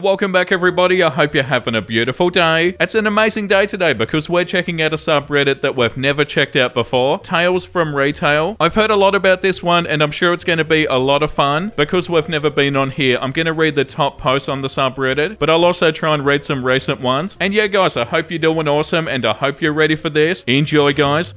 Welcome back everybody, I hope you're having a beautiful day. It's an amazing day today because we're checking out a subreddit that we've never checked out before, Tales from Retail. I've heard a lot about this one and I'm sure it's going to be a lot of fun. Because we've never been on here, I'm going to read the top posts on the subreddit, but I'll also try and read some recent ones. And yeah guys, I hope you're doing awesome and I hope you're ready for this. Enjoy guys.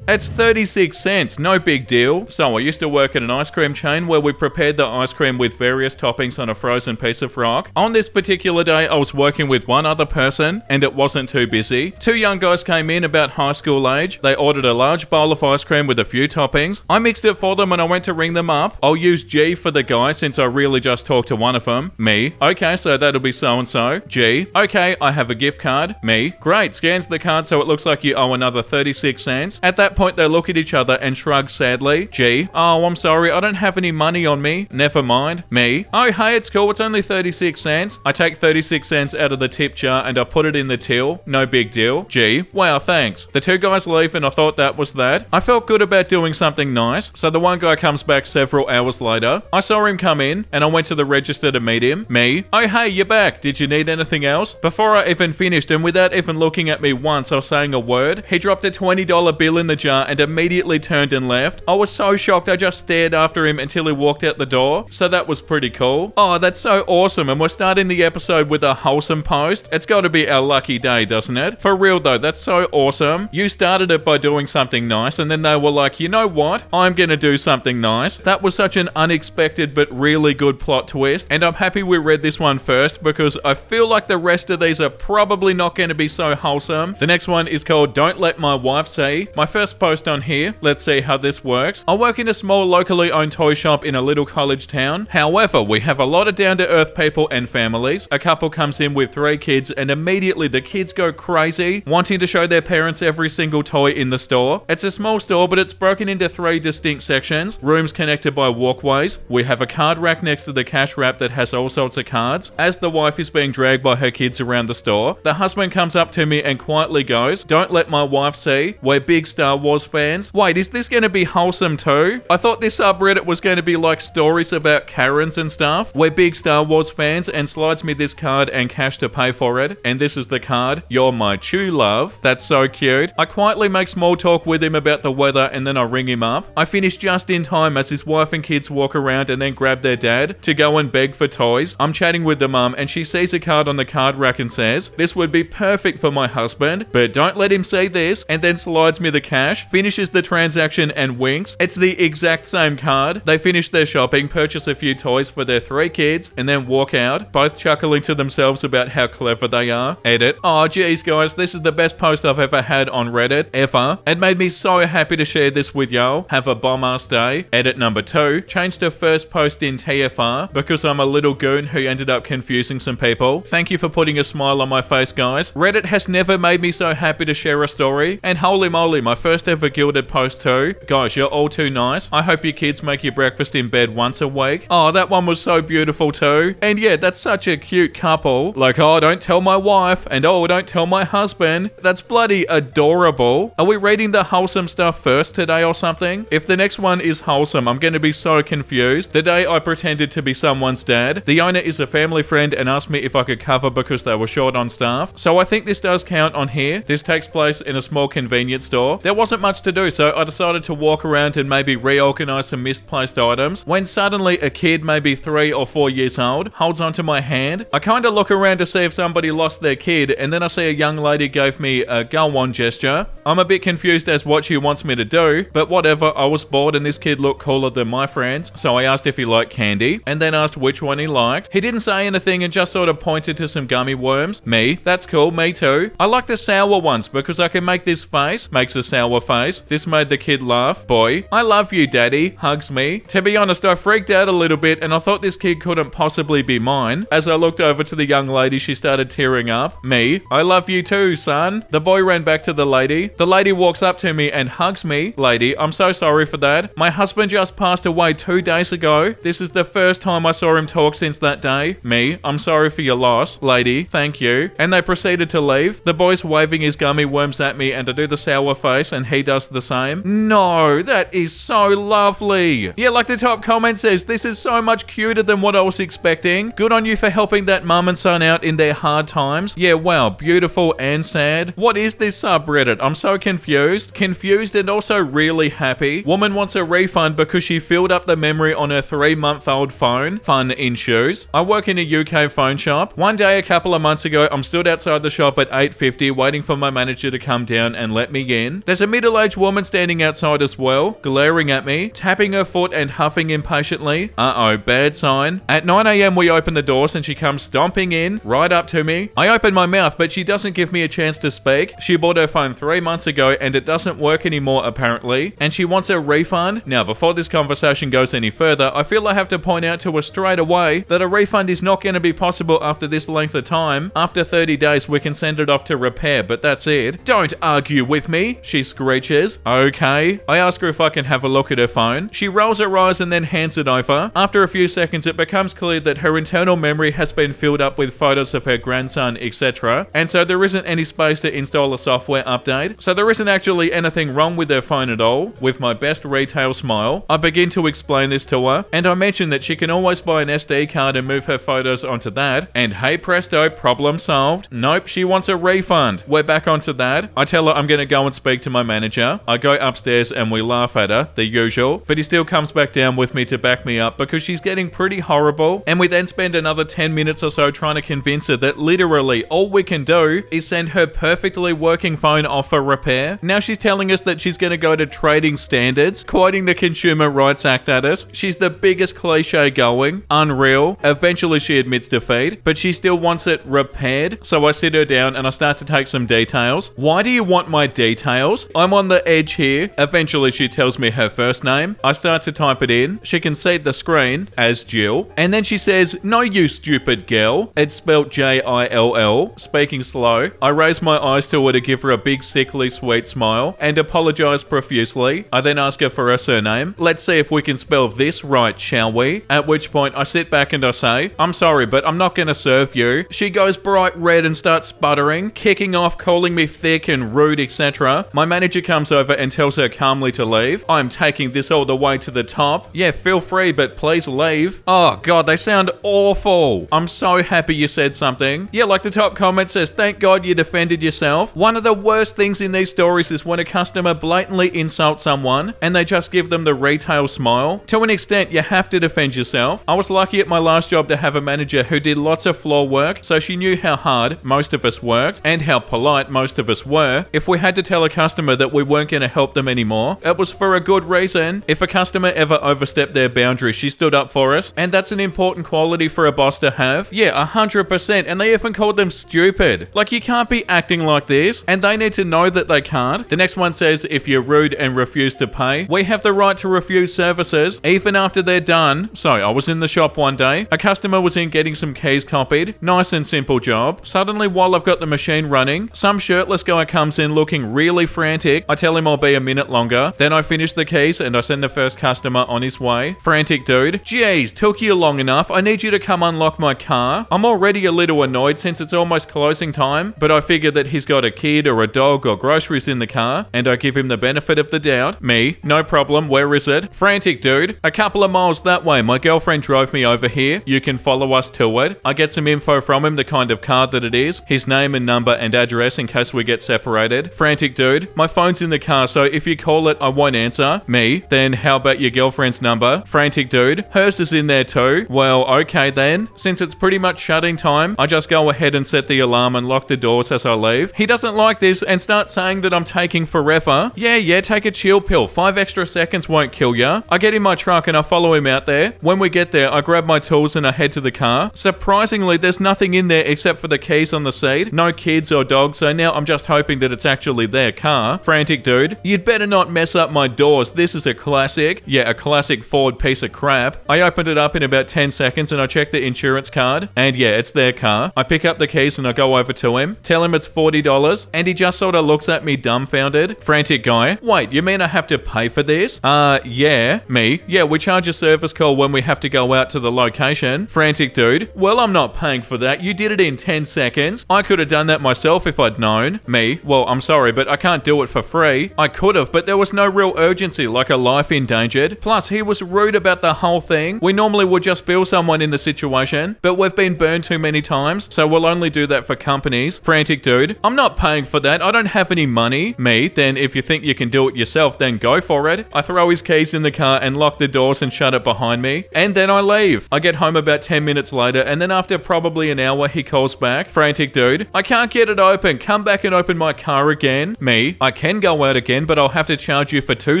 It's 36 cents, no big deal. So I used to work at an ice cream chain where we prepared the ice cream with various toppings on a frozen piece of rock. On this particular day, I was working with one other person and it wasn't too busy. Two young guys came in about high school age. They ordered a large bowl of ice cream with a few toppings. I mixed it for them and I went to ring them up. I'll use G for the guy since I really just talked to one of them. Me. Okay, so that'll be so-and-so. G. Okay, I have a gift card. Me. Great, scans the card so it looks like you owe another 36 cents. At that point, they look at each other and shrug sadly. G. Oh, I'm sorry, I don't have any money on me. Never mind. Me. Oh, hey, it's cool, it's only 36 cents. I take 36 cents out of the tip jar and I put it in the till. No big deal. G. Wow, thanks. The two guys leave and I thought that was that. I felt good about doing something nice, so the one guy comes back several hours later. I saw him come in and I went to the register to meet him. Me. Oh, hey, you're back. Did you need anything else? Before I even finished and without even looking at me once or saying a word, he dropped a $20 bill in the jar and immediately turned and left. I was so shocked I just stared after him until he walked out the door, so that was pretty cool. Oh, that's so awesome, and we're starting the episode with a wholesome post. It's got to be our lucky day, doesn't it? For real though, that's so awesome. You started it by doing something nice and then they were like, you know what? I'm gonna do something nice. That was such an unexpected but really good plot twist, and I'm happy we read this one first because I feel like the rest of these are probably not going to be so wholesome. The next one is called Don't Let My Wife See. My first post on here. Let's see how this works. I work in a small locally owned toy shop in a little college town. However, we have a lot of down-to-earth people and families. A couple comes in with 3 kids and immediately the kids go crazy, wanting to show their parents every single toy in the store. It's a small store, but it's broken into 3 distinct sections, rooms connected by walkways. We have a card rack next to the cash wrap that has all sorts of cards. As the wife is being dragged by her kids around the store, the husband comes up to me and quietly goes, "Don't let my wife see. We're big Star Wars fans." Wait, is this going to be wholesome too? I thought this subreddit was going to be like stories about Karens and stuff. We're big Star Wars fans, and slides me this card and cash to pay for it. And this is the card. You're my true love. That's so cute. I quietly make small talk with him about the weather and then I ring him up. I finish just in time as his wife and kids walk around and then grab their dad to go and beg for toys. I'm chatting with the mum and she sees a card on the card rack and says, "This would be perfect for my husband, but don't let him see this," and then slides me the cash, finishes the transaction and winks. It's the exact same card. They finish their shopping, purchase a few toys for their 3 kids, and then walk out, both chuckling to themselves about how clever they are. Edit. Oh geez guys, this is the best post I've ever had on Reddit, ever. It made me so happy to share this with y'all. Have a bomb-ass day. Edit number 2. Changed to first post in TFR because I'm a little goon who ended up confusing some people. Thank you for putting a smile on my face guys. Reddit has never made me so happy to share a story, and holy moly, my first ever gilded post too. Guys, you're all too nice. I hope your kids make you breakfast in bed once a week. Oh, that one was so beautiful too. And yeah, that's such a cute couple. Like, oh, don't tell my wife, and oh, don't tell my husband. That's bloody adorable. Are we reading the wholesome stuff first today or something? If the next one is wholesome, I'm going to be so confused. The day I pretended to be someone's dad. The owner is a family friend and asked me if I could cover because they were short on staff. So I think this does count on here. This takes place in a small convenience store. There wasn't much to do, so I decided to walk around and maybe reorganize some misplaced items when suddenly a kid, maybe 3 or 4 years old, holds onto my hand. I kind of look around to see if somebody lost their kid, and then I see a young lady gave me a go on gesture. I'm a bit confused as what she wants me to do, but whatever. I was bored and this kid looked cooler than my friends, so I asked if he liked candy and then asked which one he liked. He didn't say anything and just sort of pointed to some gummy worms. Me, that's cool, me too. I like the sour ones because I can make this face, makes a sour face. This made the kid laugh. Boy, I love you daddy, hugs me. To be honest, I freaked out a little bit and I thought this kid couldn't possibly be mine. As I looked over to the young lady, she started tearing up. Me, I love you too, son. The boy ran back to the lady. The lady walks up to me and hugs me. Lady, I'm so sorry for that. My husband just passed away 2 days ago. This is the first time I saw him talk since that day. Me, I'm sorry for your loss. Lady, thank you. And they proceeded to leave. The boy's waving his gummy worms at me and I do the sour face and he does the same. No, that is so lovely. Yeah, like the top comment says, this is so much cuter than what I was expecting. Good on you for helping that mum and son out in their hard times. Yeah, wow, beautiful and sad. What is this subreddit? I'm so confused. Confused and also really happy. Woman wants a refund because she filled up the memory on her 3-month-old phone. Fun in shoes. I work in a UK phone shop. One day a couple of months ago, I'm stood outside the shop at 8:50 waiting for my manager to come down and let me in. There's a middle-aged woman standing outside as well, glaring at me, tapping her foot and huffing impatiently. Uh-oh, bad sign. At 9 a.m. we open the doors and she comes stomping in, right up to me. I open my mouth, but she doesn't give me a chance to speak. She bought her phone 3 months ago and it doesn't work anymore apparently, and she wants a refund. Now, before this conversation goes any further, I feel I have to point out to her straight away that a refund is not going to be possible after this length of time. After 30 days, we can send it off to repair, but that's it. Don't argue with me, she screeches. Okay. I ask her if I can have a look at her phone. She rolls her eyes and then hands it over. After a few seconds, it becomes clear that her internal memory has been filled up with photos of her grandson, etc. And so there isn't any space to install a software update. So there isn't actually anything wrong with her phone at all. With my best retail smile, I begin to explain this to her, and I mention that she can always buy an SD card and move her photos onto that, and hey presto, problem solved. Nope, she wants a refund. We're back onto that. I tell her I'm going to go and speak to my manager. I go upstairs and we laugh at her, the usual, but he still comes back down with me to back me up because she's getting pretty horrible, and we then spend another 10 minutes or so trying to convince her that literally all we can do is send her perfectly working phone off for repair. Now she's telling us that she's going to go to trading standards, quoting the Consumer Rights Act at us. She's the biggest cliche going. Unreal. Eventually she admits defeat, but she still wants it repaired. So I sit her down and I start to take some details. Why do you want my details? I'm on the edge here. Eventually she tells me her first name. I start to type it in. She can see the screen as Jill. And then she says, "No, you stupid girl." It's spelled Jill. Speaking slow. I raise my eyes to her to give her a big sickly sweet smile and apologize profusely. I then ask her for her surname. Let's see if we can spell this right, shall we? At which point I sit back and I say, "I'm sorry, but I'm not going to serve you." She goes bright red and starts sputtering, kicking off, calling me thick and rude, etc. My manager comes over and tells her calmly to leave. I'm taking this all the way to the top. Yeah, feel free, but please leave. Oh god, they sound awful. I'm so happy you said something. Yeah, like the top comment says, thank god you defended yourself. One of the worst things in these stories is when a customer blatantly insults someone and they just give them the retail smile. To an extent, you have to defend yourself. I was lucky at my last job to have a manager who did lots of floor work, so she knew how hard most of us worked and how polite most of us were. If we had to tell a customer that we weren't going to help them anymore, it was for a good reason. If a customer ever overstepped their boundaries, she stood up for us, and that's an important quality for a boss to have. Yeah, 100%, and they even called them stupid. Like, you can't be acting like this, and they need to know that they can't. The next one says, if you're rude and refuse to pay, we have the right to refuse services, even after they're done. So, I was in the shop one day, a customer was in getting some keys copied, nice and simple job. Suddenly, while I've got the machine running, some shirtless guy comes in looking really frantic. I tell him I'll be a minute longer, then I finish the keys and I send the first customer on his way. Frantic dude, "Jeez, took you long enough, I need you to come unlock my car." I'm already a little annoyed since it's almost closing time, but I figure that he's got a kid or a dog or groceries in the car, and I give him the benefit of the doubt. Me, no problem, where is it? Frantic dude, "A couple of miles that way, my girlfriend drove me over here, you can follow us to it." I get some info from him, the kind of car that it is, his name and number and address in case we get separated. Frantic dude, "My phone's in the car, so if you call it, I won't answer." Me, "Then how about your girlfriend's number?" Frantic dude, "Hers is in there too." Well, okay then. Since it's pretty much shutting time, I just go ahead and set the alarm and lock the doors as I leave. He doesn't like this and starts saying that I'm taking forever. Yeah, take a chill pill. 5 extra seconds won't kill ya. I get in my truck and I follow him out there. When we get there, I grab my tools and I head to the car. Surprisingly, there's nothing in there except for the keys on the seat. No kids or dogs, so now I'm just hoping that it's actually their car. Frantic dude, "You'd better not mess up my doors. This is a classic." Yeah, a classic Ford piece of crap. I opened it up in about 10 seconds and I check the insurance card. And yeah, it's their car. I pick up the keys and I go over to him, tell him it's $40, and he just sort of looks at me dumbfounded. Frantic guy, "Wait, you mean I have to pay for this?" Yeah. Me, "Yeah, we charge a service call when we have to go out to the location." Frantic dude, "Well, I'm not paying for that. You did it in 10 seconds. I could have done that myself if I'd known." Me, "Well, I'm sorry, but I can't do it for for free. I could have, but there was no real urgency, like a life endangered. Plus, he was rude about the whole thing. We normally would just bill someone in the situation, but we've been burned too many times, so we'll only do that for companies. Frantic dude, I'm not paying for that. I don't have any money. Me, then if you think you can do it yourself, then go for it. I throw his keys in the car and lock the doors and shut it behind me, and then I leave. I get home about 10 minutes later, and then after probably an hour, he calls back. Frantic dude, I can't get it open. Come back and open my car again. Me, I can go out again, but I'll have to charge you for 2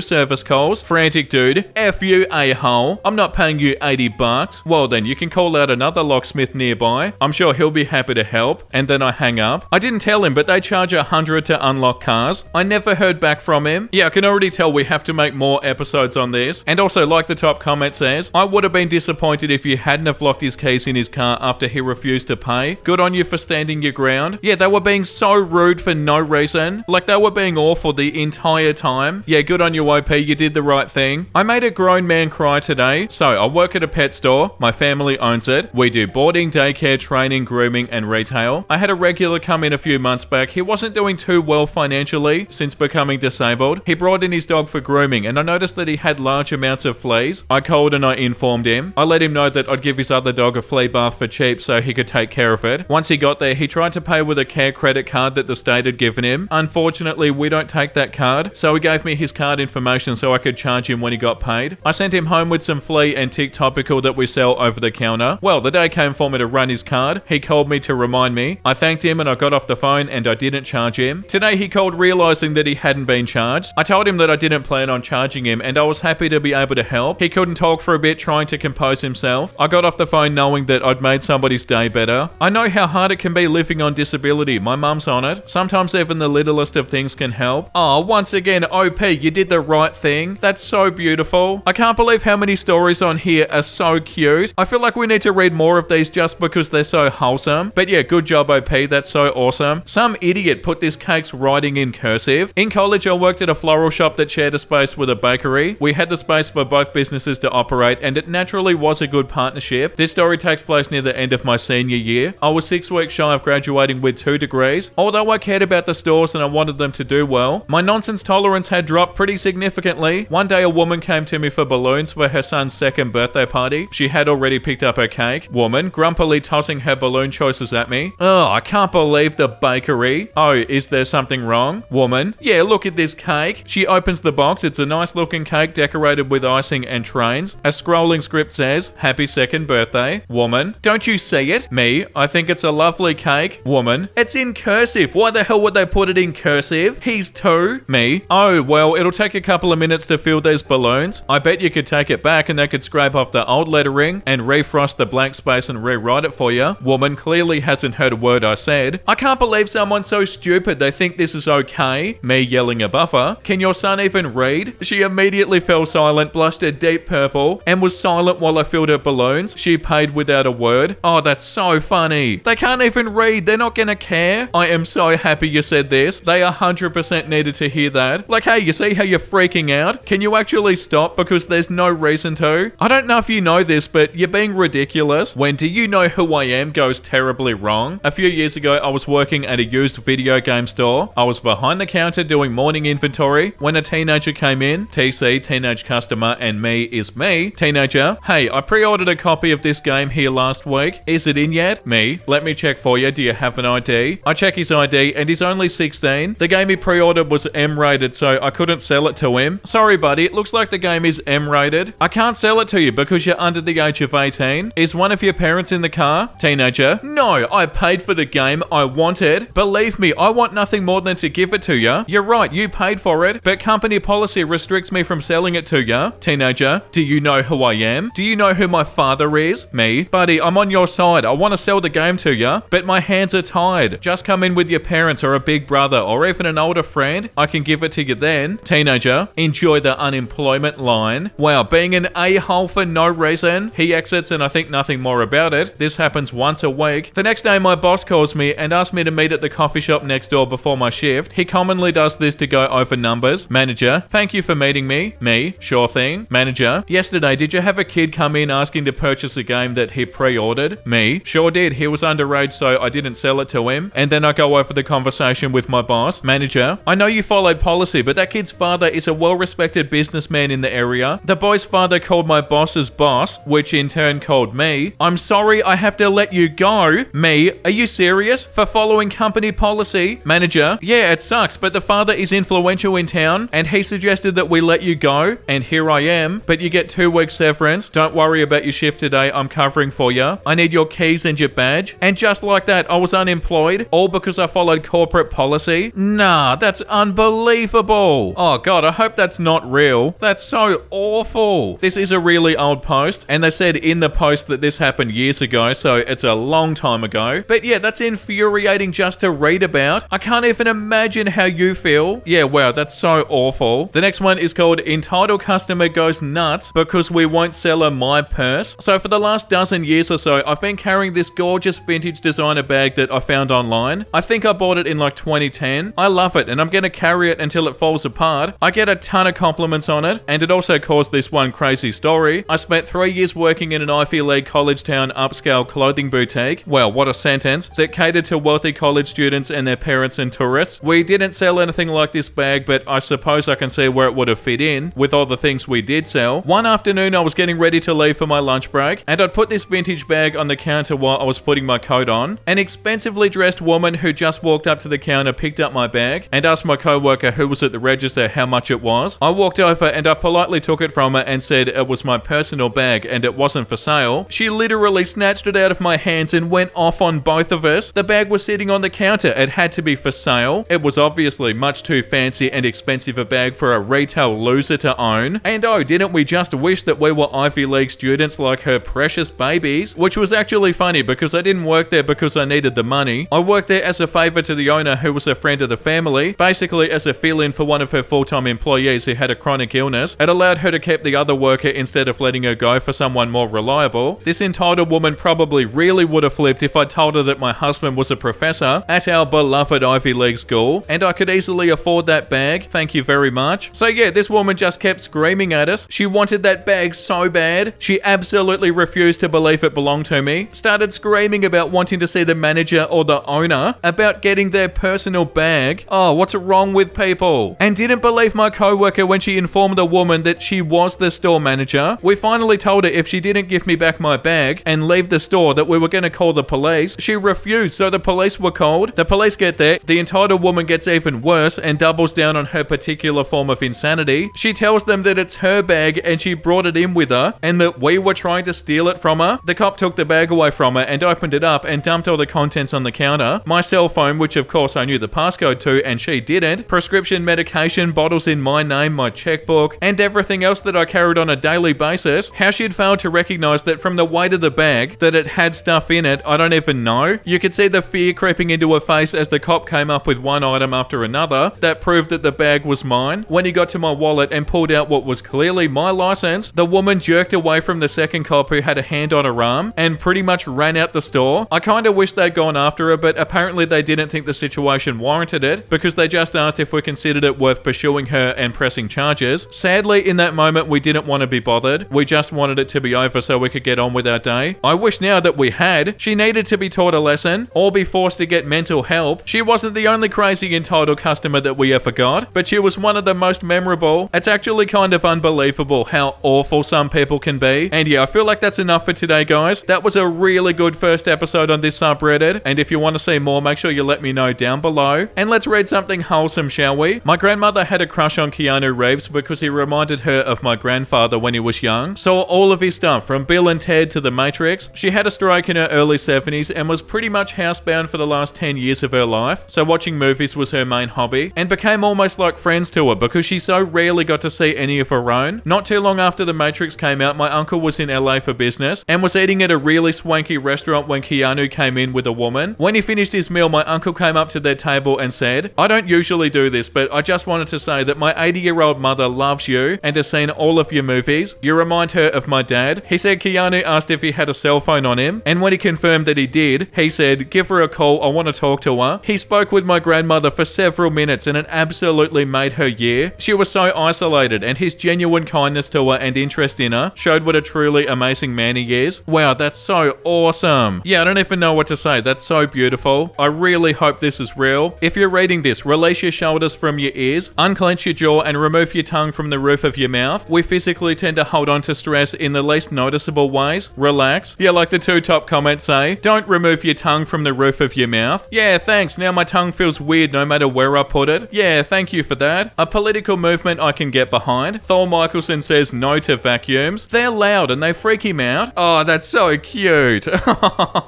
service calls. Frantic dude, F you, a-hole. I'm not paying you $80. Well then, you can call out another locksmith nearby. I'm sure he'll be happy to help. And then I hang up. I didn't tell him, but they charge $100 to unlock cars. I never heard back from him. Yeah, I can already tell we have to make more episodes on this. And also, like the top comment says, I would have been disappointed if you hadn't have locked his keys in his car after he refused to pay. Good on you for standing your ground. Yeah, they were being so rude for no reason. Like, they were being awful the entire time. Yeah, good on you, OP. You did the right thing. I made a grown man cry today. So, I work at a pet store. My family owns it. We do boarding, daycare, training, grooming, and retail. I had a regular come in a few months back. He wasn't doing too well financially since becoming disabled. He brought in his dog for grooming, and I noticed that he had large amounts of fleas. I called and I informed him. I let him know that I'd give his other dog a flea bath for cheap so he could take care of it. Once he got there, he tried to pay with a care credit card that the state had given him. Unfortunately, we don't take that card, so he gave me his card information so I could charge him when he got paid. I sent him home with some flea and tick topical that we sell over the counter. Well, the day came for me to run his card. He called me to remind me. I thanked him and I got off the phone and I didn't charge him. Today he called realizing that he hadn't been charged. I told him that I didn't plan on charging him and I was happy to be able to help. He couldn't talk for a bit, trying to compose himself. I got off the phone knowing that I'd made somebody's day better. I know how hard it can be living on disability. My mum's on it. Sometimes even the littlest of things can help. Oh, once again, OP, you did the right thing. That's so beautiful. I can't believe how many stories on here are so cute. I feel like we need to read more of these just because they're so wholesome. But yeah, good job, OP. That's so awesome. Some idiot put this cake's writing in cursive. In college, I worked at a floral shop that shared a space with a bakery. We had the space for both businesses to operate, and it naturally was a good partnership. This story takes place near the end of my senior year. I was 6 weeks shy of graduating with 2 degrees. Although I cared about the stores and I wanted them to do well, my nonsense tolerance had dropped pretty significantly. One day a woman came to me for balloons for her son's 2nd birthday party. She had already picked up her cake. Woman, grumpily tossing her balloon choices at me. Oh, I can't believe the bakery. Oh, is there something wrong? Woman, yeah, look at this cake. She opens the box. It's a nice looking cake decorated with icing and trains. A scrolling script says, Happy 2nd birthday. Woman, don't you see it? Me, I think it's a lovely cake. Woman, it's in cursive. Why the hell would they put it in cursive? He's 2. Me, oh, well, it'll take a couple of minutes to fill these balloons. I bet you could take it back and they could scrape off the old lettering and refrost the blank space and rewrite it for you. Woman clearly hasn't heard a word I said. I can't believe someone's so stupid they think this is okay. Me yelling above her, can your son even read? She immediately fell silent, blushed a deep purple, and was silent while I filled her balloons. She paid without a word. Oh, that's so funny. They can't even read. They're not gonna care. I am so happy you said this. They 100% needed to hear that. Like, hey, you see how you're freaking out? Can you actually stop? Because there's no reason to. I don't know if you know this, but you're being ridiculous. When Do You Know Who I Am goes terribly wrong. A few years ago, I was working at a used video game store. I was behind the counter doing morning inventory when a teenager came in. TC, teenage customer, and me is me. Teenager, hey, I pre-ordered a copy of this game here last week. Is it in yet? Me, let me check for you. Do you have an ID? I check his ID and he's only 16. The game he pre-ordered was M-rated, so I couldn't sell it to him. Sorry, buddy, it looks like the game is M-rated. I can't sell it to you because you're under the age of 18. Is one of your parents in the car? Teenager, no, I paid for the game. I want it. Believe me, I want nothing more than to give it to you. You're right, you paid for it, but company policy restricts me from selling it to you. Teenager, do you know who I am? Do you know who my father is? Me, buddy, I'm on your side. I want to sell the game to you, but my hands are tied. Just come in with your parents or a big brother or even an older friend. I can give it to you then. Teenager, enjoy the unemployment line. Wow, being an a-hole for no reason. He exits and I think nothing more about it. This happens once a week. The next day my boss calls me and asks me to meet at the coffee shop next door before my shift. He commonly does this to go over numbers. Manager, thank you for meeting me. Me, sure thing. Manager, yesterday did you have a kid come in asking to purchase a game that he pre-ordered? Me, sure did. He was underage so I didn't sell it to him. And then I go over the conversation with my boss. Manager, manager. I know you followed policy, but that kid's father is a well-respected businessman in the area. The boy's father called my boss's boss, which in turn called me. I'm sorry, I have to let you go. Me, are you serious? For following company policy? Manager, yeah, it sucks, but the father is influential in town, and he suggested that we let you go, and here I am. But you get 2 weeks severance. Don't worry about your shift today, I'm covering for you. I need your keys and your badge. And just like that, I was unemployed, all because I followed corporate policy? Nah, that's unbelievable. Oh god, I hope that's not real. That's so awful. This is a really old post, and they said in the post that this happened years ago, so it's a long time ago. But yeah, that's infuriating just to read about. I can't even imagine how you feel. Yeah, wow, that's so awful. The next one is called Entitled Customer Goes Nuts Because We Won't Sell Her My Purse. So for the last dozen years or so, I've been carrying this gorgeous vintage designer bag that I found online. I think I bought it in like 2010. I love it, and I'm gonna carry it until it falls apart. I get a ton of compliments on it, and it also caused this one crazy story. I spent 3 years working in an Ivy League college town upscale clothing boutique. Well, what a sentence. That catered to wealthy college students and their parents and tourists. We didn't sell anything like this bag, but I suppose I can see where it would have fit in with all the things we did sell. One afternoon, I was getting ready to leave for my lunch break, and I'd put this vintage bag on the counter while I was putting my coat on. An expensively dressed woman who just walked up to the counter picked up my bag and asked my co-worker who was at the register how much it was. I walked over and I politely took it from her and said it was my personal bag and it wasn't for sale. She literally snatched it out of my hands and went off on both of us. The bag was sitting on the counter. It had to be for sale. It was obviously much too fancy and expensive a bag for a retail loser to own. And oh, didn't we just wish that we were Ivy League students like her precious babies? Which was actually funny because I didn't work there because I needed the money. I worked there as a favor to the owner who was a friend of the family, basically as a fill-in for one of her full-time employees who had a chronic illness. It allowed her to keep the other worker instead of letting her go for someone more reliable. This entitled woman probably really would have flipped if I told her that my husband was a professor at our beloved Ivy League school, and I could easily afford that bag. Thank you very much. So yeah, this woman just kept screaming at us. She wanted that bag so bad. She absolutely refused to believe it belonged to me. Started screaming about wanting to see the manager or the owner about getting their personal bag. Oh, what's wrong with people? And didn't believe my co-worker when she informed the woman that she was the store manager. We finally told her if she didn't give me back my bag and leave the store that we were going to call the police. She refused, so the police were called. The police get there. The entitled woman gets even worse and doubles down on her particular form of insanity. She tells them that it's her bag and she brought it in with her and that we were trying to steal it from her. The cop took the bag away from her and opened it up and dumped all the contents on the counter. My cell phone, which of course I knew the passcode to and she didn't, prescription medication, bottles in my name, my checkbook, and everything else that I carried on a daily basis. How she'd failed to recognize that from the weight of the bag that it had stuff in it, I don't even know. You could see the fear creeping into her face as the cop came up with one item after another that proved that the bag was mine. When he got to my wallet and pulled out what was clearly my license, the woman jerked away from the second cop who had a hand on her arm and pretty much ran out the store. I kind of wish they'd gone after her, but apparently they didn't think the situation warranted it because they just asked if we considered it worth pursuing her and pressing charges. Sadly, in that moment, we didn't want to be bothered. We just wanted it to be over so we could get on with our day. I wish now that we had. She needed to be taught a lesson or be forced to get mental help. She wasn't the only crazy entitled customer that we ever got, but she was one of the most memorable. It's actually kind of unbelievable how awful some people can be. And yeah, I feel like that's enough for today, guys. That was a really good first episode on this subreddit, and if you want to see more, make sure you let me know down below. And let's read something wholesome, shall we? My grandmother had a crush on Keanu Reeves because he reminded her of my grandfather when he was young. Saw all of his stuff from Bill and Ted to The Matrix. She had a stroke in her early 70s and was pretty much housebound for the last 10 years of her life, so watching movies was her main hobby, and became almost like friends to her because she so rarely got to see any of her own. Not too long after The Matrix came out, my uncle was in LA for business and was eating at a really swanky restaurant when Keanu came in with a woman. When he finished his meal, my uncle came up to their table and said, "I don't usually do this, but I just wanted to say that my 80-year-old mother loves you and has seen all of your movies. You remind her of my dad." He said Keanu asked if he had a cell phone on him, and when he confirmed that he did, he said, "Give her a call, I want to talk to her." He spoke with my grandmother for several minutes and it absolutely made her year. She was so isolated, and his genuine kindness to her and interest in her showed what a truly amazing man he is. Wow, that's so awesome. Yeah, I don't even know what to say. That's so beautiful. I really hope this is real. If you're reading this, release your shoulders from your ears, unclench your jaw, and remove your tongue from the roof of your mouth. We physically tend to hold on to stress in the least noticeable ways. Relax. Yeah, like the 2 top comments say, don't remove your tongue from the roof of your mouth. Yeah, thanks. Now my tongue feels weird no matter where I put it. Yeah, thank you for that. A political movement I can get behind. Thor Michelson says no to vacuums. They're loud and they freak him out. Oh, that's so cute.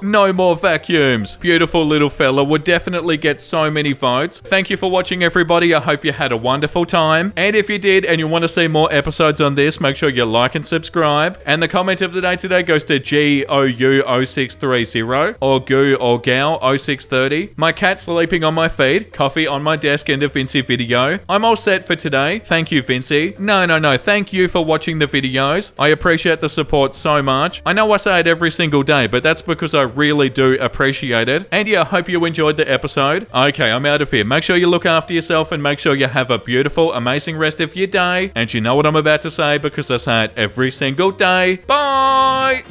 No more vacuums. Beautiful little fella would definitely get so many votes. Thank you for watching, everybody. I hope you had a wonderful time. And if you did and you want to see more episodes on this, make sure you like and subscribe. And the comment of the day today goes to GOU0630 or Goo or Gal 0630. My cat sleeping on my feet, coffee on my desk, and a Vincey video. I'm all set for today. Thank you, Vincey. No. Thank you for watching the videos. I appreciate the support so much. I know I say it every single day, but that's because I really do appreciate it. And yeah, I hope you enjoyed the episode. Okay, I'm out of here. Make sure you look after yourself and make sure you have a beautiful, amazing rest of your day. And you know what I'm about to say because I say it every single day. Bye!